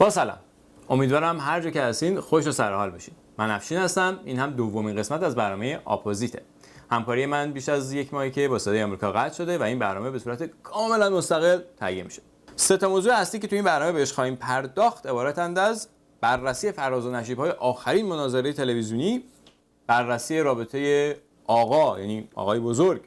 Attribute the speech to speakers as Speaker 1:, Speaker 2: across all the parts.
Speaker 1: با سلام، امیدوارم هر جا که هستین خوش و سرحال باشین. من افشین هستم. این هم دومین قسمت از برنامه اپوزیته. همکاری من بیش از یک ماهی که با صدای آمریکا قطع شده و این برنامه به صورت کاملا مستقل تهیه میشه. سه تا موضوع اصلی که تو این برنامه بهش خواهیم پرداخت عبارتند از بررسی فراز و نشیب‌های آخرین مناظره تلویزیونی، بررسی رابطه آقا یعنی آقای بزرگ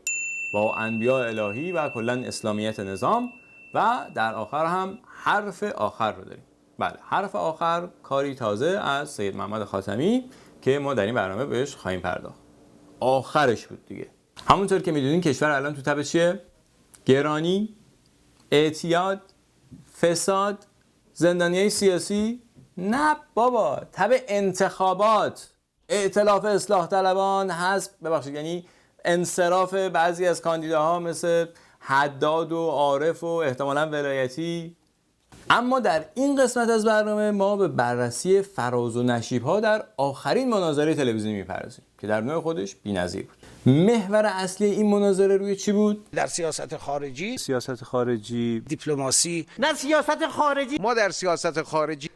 Speaker 1: با انبیاء الهی و کلا اسلامیت نظام و در آخر هم حرف آخر رو داریم. بله، حرف آخر کاری تازه از سید محمد خاتمی که ما در این برنامه بهش خواهیم پرداخت. آخرش بود دیگه. همونطور که میدونین کشور الان تو تب چیه؟ گرانی، اعتیاد، فساد، زندانیای سیاسی؟ نه بابا، تب انتخابات، ائتلاف اصلاح طلبان، یعنی انصراف بعضی از کاندیداها مثل حداد و عارف و احتمالاً ولایتی. اما در این قسمت از برنامه ما به بررسی فراز و نشیب‌ها در آخرین مناظره تلویزیونی می‌پردازیم که در نوع خودش بی‌نظیر بود. محور اصلی این مناظره روی چی بود؟
Speaker 2: در سیاست خارجی، دیپلماسی،
Speaker 3: نه سیاست خارجی.
Speaker 2: ما در سیاست خارجی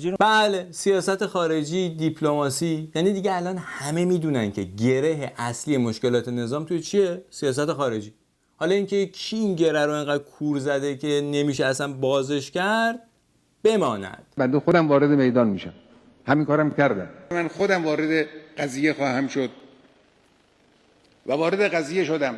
Speaker 2: رو
Speaker 1: بله، سیاست خارجی، دیپلماسی. یعنی دیگه الان همه میدونن که گره اصلی مشکلات نظام توی چیه؟ سیاست خارجی. حالا اینکه کی این گره رو اینقدر کور زده که نمیشه اصلا بازش کرد بماند.
Speaker 4: بنده خودم وارد میدان میشم، همین کارم کردم.
Speaker 5: من خودم وارد قضیه خواهم شد و وارد قضیه شدم.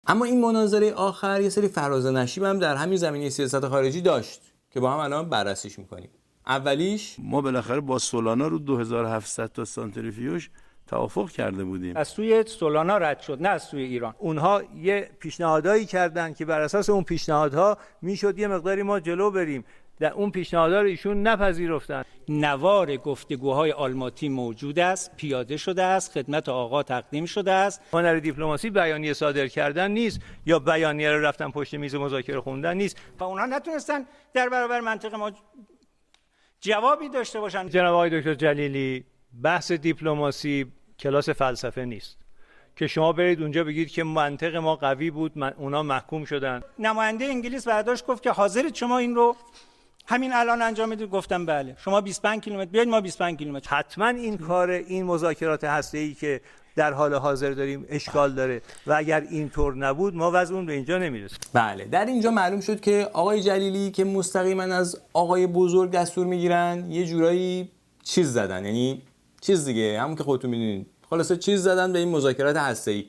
Speaker 1: اما این مناظره آخر یه سری فراز و نشیب هم در همین زمینه سیاست خارجی داشت که با هم الان بررسیش میکنیم. اولیش
Speaker 6: ما بالاخره با سولانا رو 2700 تا سانتریفیوژ توافق کرده بودیم.
Speaker 3: از سوی سولانا رد شد، نه از سوی ایران.
Speaker 7: اونها یه پیشنهادایی کردن که بر اساس اون پیشنهادها میشد یه مقداری ما جلو بریم. در اون پیشنهادها رو ایشون نپذیرفتن.
Speaker 3: نوار گفتگوهای آلماتی موجود است، پیاده شده است، خدمت آقا تقدیم شده است.
Speaker 7: هنر دیپلماسی بیانیه صادر کردن نیست یا بیانیه رو رفتن پشت میز مذاکره خوندن نیست.
Speaker 3: و اونها نتونستن در برابر منطق ما جوابی داشته باشن.
Speaker 7: جناب آقای دکتر جلیلی، بحث دیپلماسی کلاس فلسفه نیست که شما برید اونجا بگید که منطق ما قوی بود، اونا محکوم شدن.
Speaker 3: نماینده انگلیس برداشت گفت که حاضرید شما این رو همین الان انجام بدید. گفتم بله. شما 25 کیلومتر بیاید، ما 25 کیلومتر.
Speaker 7: حتما این مذاکرات هسته‌ای که در حال حاضر داریم اشکال داره و اگر اینطور نبود ما وضع اون به اینجا نمیرسیم.
Speaker 1: بله، در اینجا معلوم شد که آقای جلیلی که مستقیما از آقای بزرگ دستور میگیرن یه جورایی چیز زدن، یعنی چیز دیگه، همون که خودتون میدونید. خلاصه چیز زدن به این مذاکرات هسته‌ای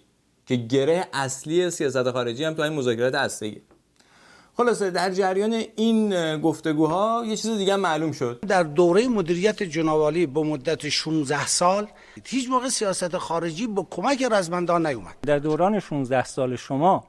Speaker 1: که گره اصلی سیاست خارجی هم تو این مذاکرات هسته‌ای. خلاصه در جریان این گفتگوها یه چیز دیگه معلوم شد.
Speaker 2: در دوره مدیریت جناب عالی به مدت 16 سال هیچ موقع سیاست خارجی با کمک رزمندان نیومد.
Speaker 3: در دوران 16 سال شما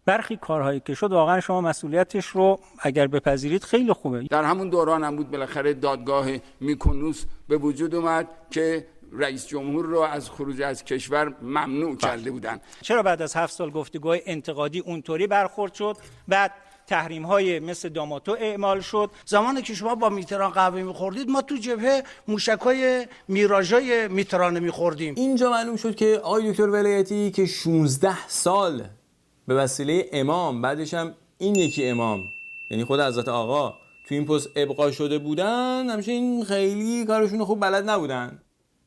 Speaker 3: برخی کارهایی که شد واقعا شما مسئولیتش رو اگر بپذیرید خیلی خوبه.
Speaker 8: در همون دوران هم بود بالاخره دادگاه میکونوس به وجود اومد که رئیس جمهور رو از خروج از کشور ممنوع کرده بودن.
Speaker 3: چرا بعد از 7 سال گفتگوهای انتقادی اونطوری برخورد شد؟ بعد تحریم‌های مثل داماتو اعمال شد.
Speaker 2: زمانی که شما با میتران قهوه می‌خوردید ما تو جبهه موشک‌های میراژای میتران می‌خوردیم.
Speaker 1: اینجا معلوم شد که آقای دکتر ولایتی که 16 سال به وسیله امام، بعدش هم این یکی امام یعنی خود حضرت آقا تو این پست ابقا شده بودن، همیشه این خیلی کارشون خوب بلد نبودن.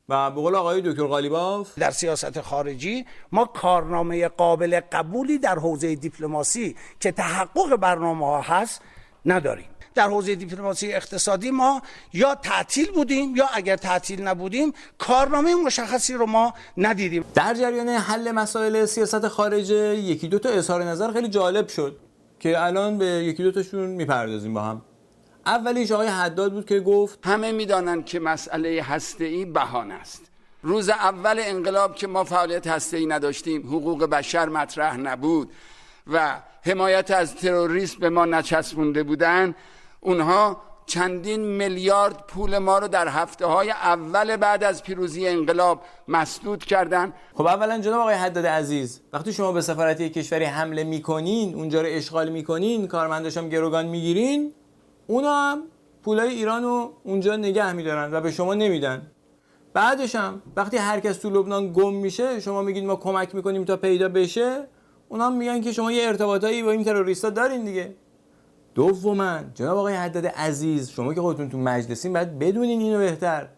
Speaker 1: و به قول آقای دکتر قالیباف
Speaker 2: در سیاست خارجی ما کارنامه قابل قبولی در حوزه دیپلماسی که تحقق برنامه‌ها هست نداریم. در حوزه دیپلماسی اقتصادی ما یا تعطیل بودیم یا اگر تعطیل نبودیم کارنامه مشخصی رو ما ندیدیم.
Speaker 1: در جریان حل مسائل سیاست خارجه یکی دو تا اظهار نظر خیلی جالب شد که الان به یکی دو تاشون میپردازیم با هم. اولیش آقای حداد بود که گفت
Speaker 8: همه میدانند که مسئله هسته‌ای بهانه است. روز اول انقلاب که ما فعالیت هسته‌ای نداشتیم، حقوق بشر مطرح نبود و حمایت از تروریسم به ما نچسبونده بودن، اونها چندین میلیارد پول ما رو در هفته‌های اول بعد از پیروزی انقلاب مسدود کردن.
Speaker 1: خب اولا جناب آقای حداد عزیز، وقتی شما به سفارت یک کشوری حمله میکنین، اونجا رو اشغال میکنین، کارمنداش هم گروگان میگیرین، اونا هم پولای ایران رو اونجا نگه میدارن و به شما نمیدن. بعدش هم وقتی هر کس تو لبنان گم میشه، شما میگید ما کمک میکنیم تا پیدا بشه، اونا میگن که شما یه ارتباطایی با این تروریستا دارین دیگه. دوما جناب آقای حداد عزیز، شما که خودتون تو مجلسین باید بدونین اینو بهتر.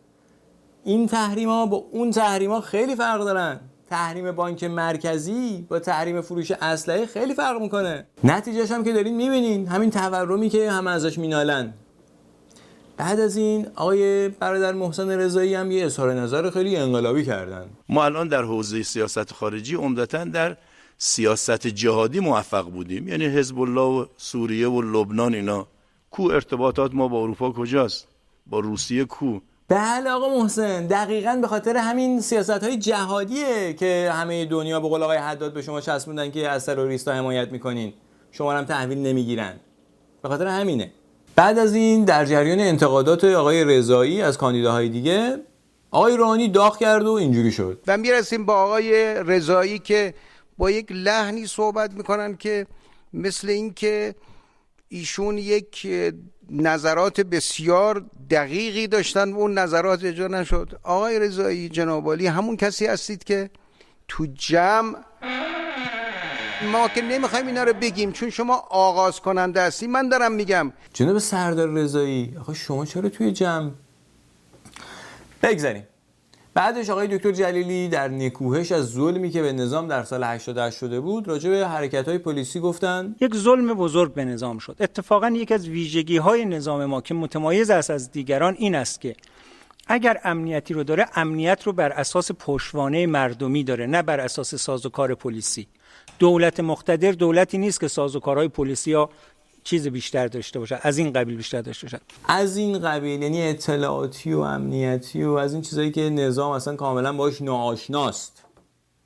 Speaker 1: این تحریما با اون تحریما خیلی فرق دارن. تحریم بانک مرکزی با تحریم فروش اسلحه خیلی فرق میکنه. نتیجهش هم که دارین میبینین، همین تورمی که همه ازش مینالن. بعد از این آقای برادر محسن رضایی هم یه اظهار نظر خیلی انقلابی کردن.
Speaker 6: ما الان در حوزه سیاست خارجی عمدتاً در سیاست جهادی موفق بودیم، یعنی حزب الله و سوریه و لبنان اینا. کو ارتباطات ما با اروپا کجاست؟ با روسیه کو؟
Speaker 1: بله آقا محسن، دقیقاً به خاطر همین سیاست‌های جهادیه که همه دنیا به قول آقای حداد به شما چسبوندن که از تروریست‌ها حمایت می‌کنین، شما هم تحویل نمیگیرن. به خاطر همینه. بعد از این در جریان انتقادات آقای رضایی از کاندیداهای دیگه، آقای روحانی داغ کرد و اینجوری شد.
Speaker 2: و میرسیم با آقای رضایی که با یک لحنی صحبت میکنن که مثل این که ایشون یک نظرات بسیار دقیقی داشتن و اون نظرات اجرا نشد. آقای رضایی جناب عالی همون کسی هستید که تو جمع، ما که نمیخوایم اینا رو بگیم چون شما آغاز کننده هستی، من دارم میگم.
Speaker 1: جناب سردار رضایی، آقا شما چرا توی جمع؟ بگذاریم. بعدش آقای دکتر جلیلی در نکوهش از ظلمی که به نظام در سال 88 شده بود راجع به حرکت‌های پلیسی گفتن
Speaker 3: یک ظلم بزرگ به نظام شد. اتفاقا یک از ویژگی‌های نظام ما که متمایز است از دیگران این است که اگر امنیتی رو داره، امنیت رو بر اساس پشتوانه مردمی داره، نه بر اساس سازوکار پلیسی. دولت مقتدر دولتی نیست که سازوکارهای پلیسی ها چیز بیشتر داشته باشه، از این قبیل بیشتر داشته باشه.
Speaker 1: از این قبیل، یعنی اطلاعاتی و امنیتی و از این چیزایی که نظام اصلا کاملا باش ناآشناست.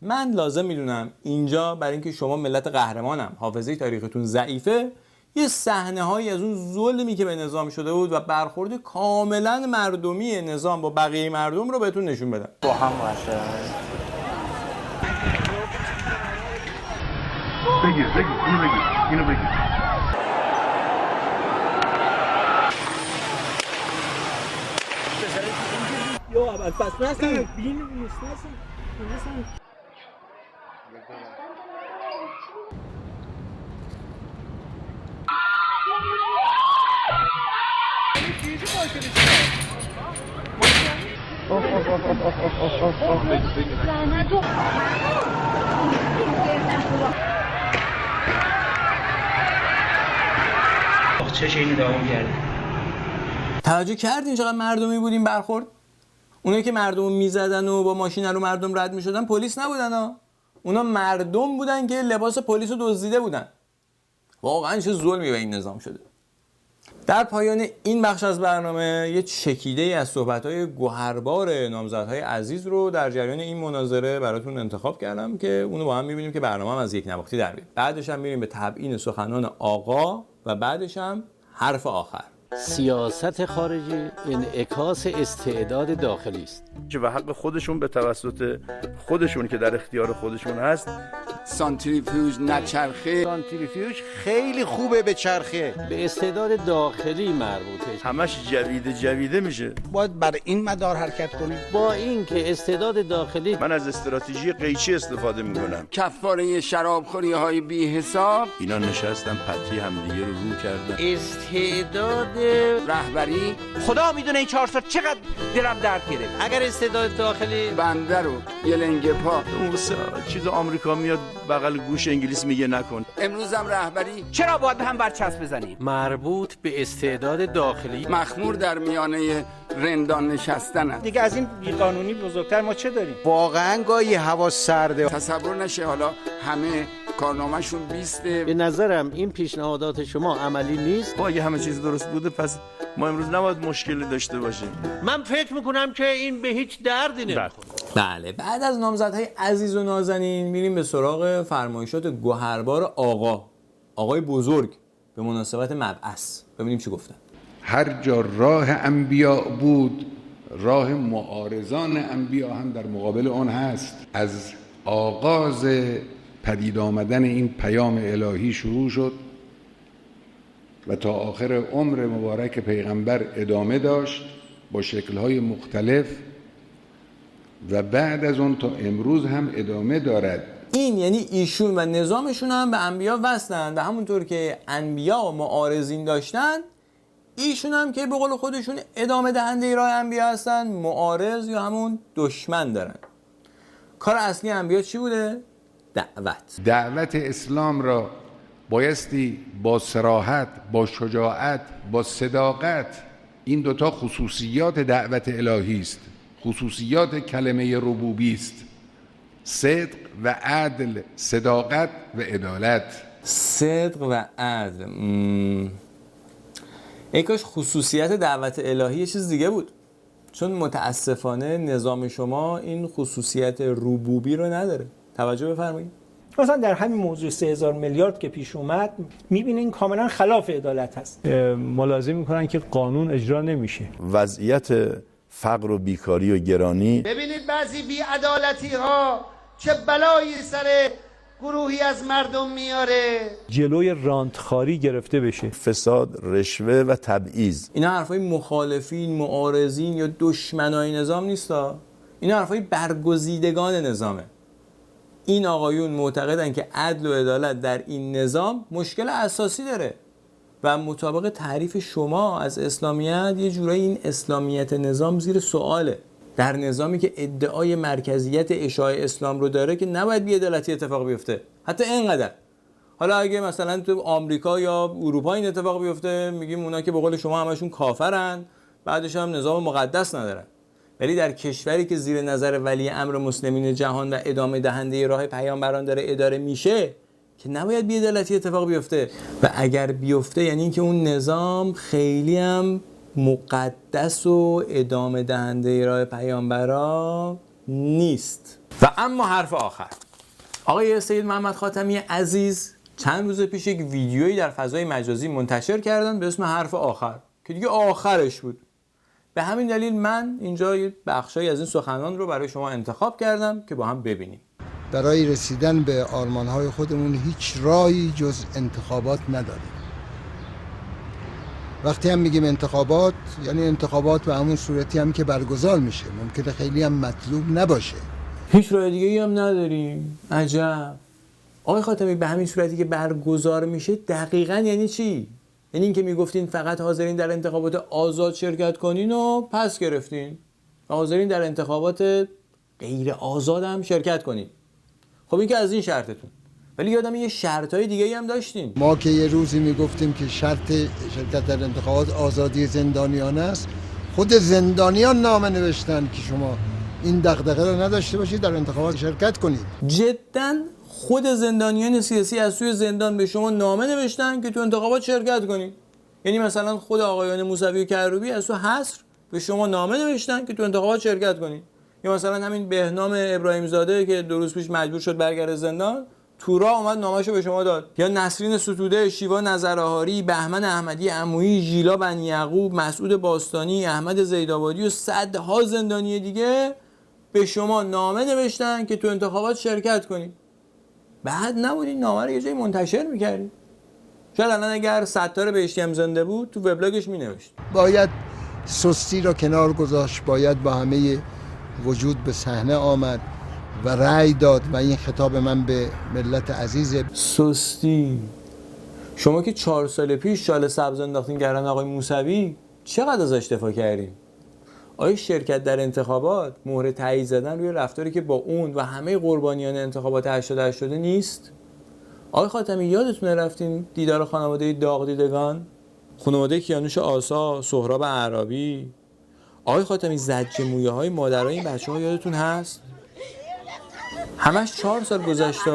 Speaker 1: من لازم میدونم اینجا برای اینکه شما ملت قهرمانم، حافظه تاریختون ضعیفه، یه صحنه‌هایی از اون ظلمی که به نظام شده بود و برخورد کاملا مردمی نظام با بقیه مردم رو بهتون نشون بدم.
Speaker 9: با هم باشه.
Speaker 4: بگیر اینو بگیر.
Speaker 3: یا اول فصل هستن بین نیستن.
Speaker 9: چه اینو دوام کرده.
Speaker 1: توجه کردین چقدر مردمی بودیم برخورد؟ اونایی که مردم میزدن و با ماشین رو مردم رد میشدن پلیس نبودن ها. اونا مردم بودن که لباس پلیس رو دزدیده بودن. واقعا چه ظلمی به این نظام شده. در پایان این بخش از برنامه یه چکیده ای از صحبت‌های گوهربار نامزدهای عزیز رو در جریان این مناظره براتون انتخاب کردم که اونو با هم می‌بینیم که برنامه هم از یک نواختی در بیاد. بعدش هم میریم به تبیین سخنان آقا و بعدش هم حرف آخر.
Speaker 10: سیاست خارجی انعکاس استعداد داخلی است
Speaker 6: که به حق خودشون به توسط خودشون که در اختیار خودشون هست
Speaker 8: سانتریفیوژ نچرخه.
Speaker 2: سانتریفیوژ خیلی خوبه به چرخه،
Speaker 10: به استعداد داخلی مربوطه،
Speaker 6: همش جویده میشه.
Speaker 2: باید بر این مدار حرکت کنیم.
Speaker 10: با این که استعداد داخلی،
Speaker 6: من از استراتژی قیچی استفاده میکنم.
Speaker 8: کفاره شرابخوری های بی حساب.
Speaker 6: اینا نشستن پتی همدیگه رو کردن.
Speaker 10: استعداد
Speaker 8: رهبری.
Speaker 9: خدا میدونه این 4 سال چقدر دلم درد گرفت.
Speaker 10: اگر استعداد داخلی
Speaker 8: بنده رو یه لنگه پا.
Speaker 6: اون چیز آمریکا میاد بغل گوش انگلیس میگه نکن.
Speaker 8: امروز هم رهبری.
Speaker 9: چرا باید هم برچسب بزنیم؟
Speaker 10: مربوط به استعداد داخلی،
Speaker 8: مخمور در میانه رندان نشستن است.
Speaker 3: دیگه از این بیقانونی بزرگتر ما چه داریم؟
Speaker 2: واقعا گاهی هوا سرده.
Speaker 8: تصور نشه حالا همه کارنامه‌شون 20.
Speaker 10: به نظرم این پیشنهادات شما عملی نیست.
Speaker 6: اگه همه چیز درست بوده پس ما امروز نباید مشکلی داشته باشیم.
Speaker 10: من فکر میکنم که این به هیچ دردی نمیخوره.
Speaker 1: بله، بعد از نامزدهای عزیز و نازنین میریم به سراغ فرمایشات گوهربار آقای بزرگ به مناسبت مبعث. ببینیم چی گفتن.
Speaker 5: هر جا راه انبیا بود، راه معارضان انبیا هم در مقابل آن هست. از آغاز پدید آمدن این پیام الهی شروع شد و تا آخر عمر مبارک پیغمبر ادامه داشت با شکل‌های مختلف و بعد از اون تا امروز هم ادامه دارد.
Speaker 1: این یعنی ایشون و نظامشون هم به انبیا وصلن و همونطور که انبیا معارضین داشتن، ایشون هم که به قول خودشون ادامه دهنده راه انبیا هستن، معارض یا همون دشمن دارن. کار اصلی انبیا چی بوده؟
Speaker 5: دعوت اسلام را بایستی با صراحت، با شجاعت، با صداقت، این دوتا خصوصیات دعوت الهی است، خصوصیات کلمه ربوبی است، صدق و عدل، صداقت و عدالت.
Speaker 1: صدق و عدل، ای کاش خصوصیت دعوت الهی یه چیز دیگه بود، چون متاسفانه نظام شما این خصوصیت ربوبی رو نداره. توجه بفرمایید.
Speaker 3: مثلا در همین موضوع 3000 میلیارد که پیش اومد، میبینین کاملا خلاف عدالت هست.
Speaker 7: ملاحظه میکنن که قانون اجرا نمیشه.
Speaker 6: وضعیت فقر و بیکاری و گرانی،
Speaker 11: ببینید بعضی بی‌عدالتی ها چه بلایی سر گروهی از مردم میاره.
Speaker 7: جلوی رانتخاری گرفته بشه.
Speaker 6: فساد، رشوه و تبعیض.
Speaker 1: اینا حرفای مخالفین، معارضین یا دشمنای نظام نیستا، اینا حرفای برگزیدگان نظامه. این آقایون معتقدن که عدل و عدالت در این نظام مشکل اساسی داره و مطابق تعریف شما از اسلامیت یه جورایی این اسلامیت نظام زیر سواله. در نظامی که ادعای مرکزیت اشاع اسلام رو داره که نباید بی‌عدالتی اتفاق بیفته، حتی اینقدر. حالا اگه مثلا تو آمریکا یا اروپا این اتفاق بیفته، میگیم اونا که به قول شما همشون کافرن، بعدش هم نظام مقدس ندارن. ولی در کشوری که زیر نظر ولی امر مسلمین جهان و ادامه دهنده راه پیامبران داره اداره میشه، که نباید بی‌عدالتی اتفاق بیفته. و اگر بیفته یعنی اینکه اون نظام خیلی هم مقدس و ادامه دهنده راه پیامبران نیست. و اما حرف آخر، آقای سید محمد خاتمی عزیز چند روز پیش یک ویدیویی در فضای مجازی منتشر کردن به اسم حرف آخر که دیگه آخرش بود. به همین دلیل من اینجا یه بخشایی از این سخنان رو برای شما انتخاب کردم که با هم ببینیم.
Speaker 11: برای رسیدن به آرمان‌های خودمون هیچ راهی جز انتخابات نداریم. وقتی هم میگیم انتخابات، یعنی انتخابات به همون صورتی هم که برگزار میشه، ممکنه خیلی هم مطلوب نباشه.
Speaker 1: هیچ راه دیگه‌ای هم نداریم. عجب. آقای خاتمی به همین صورتی که برگزار میشه دقیقاً یعنی چی؟ یعنی این که میگفتین فقط حاضرین در انتخابات آزاد شرکت کنین و پس گرفتین، حاضرین در انتخابات غیر آزاد هم شرکت کنین. خب این که از این شرطتون، ولی یادم یه شرطای دیگه‌ای هم داشتین.
Speaker 11: ما که یه روزی میگفتیم که شرط شرکت در انتخابات آزادی زندانیان است، خود زندانیان نامه نوشتن که شما این دغدغه رو نداشته باشید در انتخابات شرکت کنید.
Speaker 1: جداً خود زندانیان سیاسی از سوی زندان به شما نامه نوشتن که تو انتخابات شرکت کنید. یعنی مثلا خود آقایان موسوی و کروبی از تو حصر به شما نامه نوشتن که تو انتخابات شرکت کنید. یا مثلا همین بهنام ابراهیم زاده که 2 روز پیش مجبور شد برگرده زندان، تورا اومد نامه‌شو به شما داد. یا نسرین ستوده، شیوا نظرآهاری، بهمن احمدی عمویی، ژیلا بنی یعقوب، مسعود باستانی، احمد زیدآبادی و صدها زندانی دیگه به شما نامه نوشتن که تو انتخابات شرکت کنید. بعد نبود این نامه رو یه جایی منتشر می‌کردید. شاید الان اگر ستار بهشتی هم زنده بود تو وبلاگش می‌نوشت.
Speaker 11: باید سستی را کنار گذاشت، باید با همه وجود به صحنه آمد و رأی داد. و این خطاب من به ملت عزیز.
Speaker 1: سستی. شما که 4 سال پیش شال سبز انداختین گردن آقای موسوی، چقدر ازش دفاع کردین؟ آیا شرکت در انتخابات مهر تایید زدن روی رفتاری که با اون و همه قربانیان انتخابات 88 نیست؟ آقای خاتمی یادتونه رفتین دیدار خانواده داغ دیدگان؟ خانواده کیانوش آسا، سهراب اعرابی. آقای خاتمی زجر مویه های مادرای این بچه‌ها یادتون هست؟ همش 4 سال گذشته.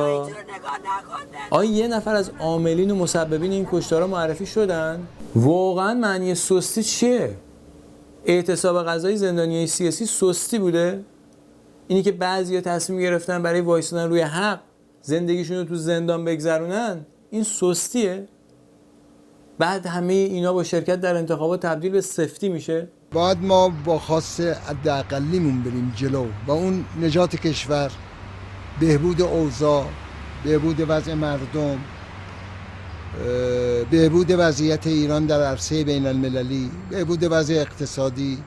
Speaker 1: آیا یه نفر از عاملین و مسببین این کشتارها معرفی شدن؟ واقعا معنی سستی چیه؟ اعتصاب غذایی زندانیای سیاسی سستی بوده؟ اینی که بعضیا تصمیم گرفتن برای وایسادن روی حق زندگیشون رو تو زندان بگذرونن، این سستیه؟ بعد همه اینا با شرکت در انتخابات تبدیل به سفتی میشه؟
Speaker 11: باید ما با خاص حداقلیمون بریم جلو و اون نجات کشور، بهبود اوضاع، بهبود وضع مردم، بهبود وضعیت ایران در عرصه بین المللی، بهبود وضع اقتصادی،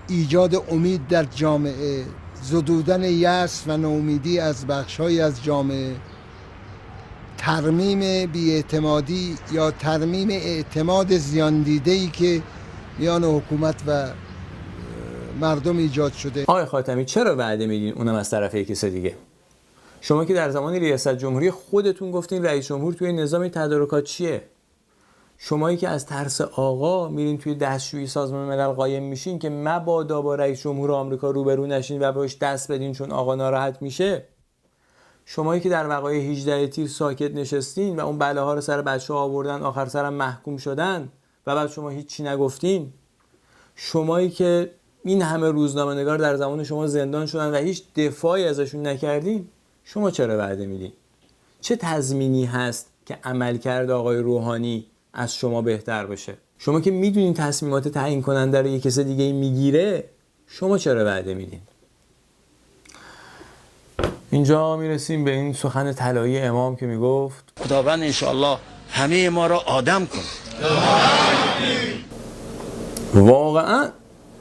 Speaker 11: ایجاد امید در جامعه، زدودن یأس و نومیدی از بخش‌هایی از جامعه، ترمیم بی‌اعتمادی یا ترمیم اعتماد زیان دیده‌ای که میان حکومت و مردم ایجاد شده.
Speaker 1: آقای خاتمی چرا وعده میدین اونم از طرف یک کس دیگه؟ شما که در زمان ریاست جمهوری خودتون گفتین رئیس جمهور توی نظام تدارکات چیه؟ شمایی که از ترس آقا میرین توی دستشویی سازمان ملل قایم میشین که مبادا با رئیس جمهور آمریکا روبرو نشین و بهش دست بدین چون آقا ناراحت میشه. شمایی که در وقایع 18 تیر ساکت نشستین و اون بلاها رو سر بچه‌ها آوردن آخر سرم محکوم شدن و بعد شما هیچی نگفتین. شمایی که این همه روزنامه‌نگار در زمان شما زندان شدن و هیچ دفاعی ازشون نکردین، شما چرا وعده میدین؟ چه تضمینی هست که عملکرد آقای روحانی از شما بهتر باشه؟ شما که میدونین تصمیمات تعیین کننده رو یک کس دیگه میگیره، شما چرا وعده میدین؟ اینجا میرسیم به این سخن طلایی امام که میگفت
Speaker 2: خداوند انشاءالله همه ما را آدم کن.
Speaker 1: واقعا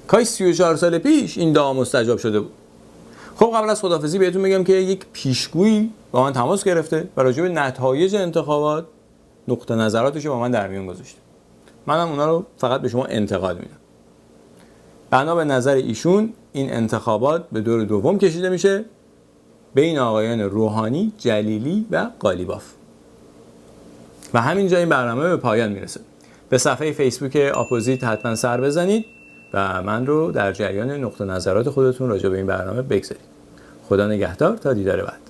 Speaker 1: کاش 34 سال پیش این دعا مستجاب شده بود. خب قبل از خداحافظی بهتون بگم که یک پیشگویی با من تماس گرفته و راجع به نتایج انتخابات نقطه نظراتش رو با من در میون گذاشته. منم اونا رو فقط به شما انتقال میدم. بنا به نظر ایشون این انتخابات به دور دوم کشیده میشه بین آقایان روحانی، جلیلی و قالیباف. و همینجا این برنامه به پایان میرسه. به صفحه فیسبوک اپوزیت حتما سر بزنید و من رو در جریان نقطه نظرات خودتون راجع به این برنامه بگذارید. خدا نگهدار تا دیدار بعد.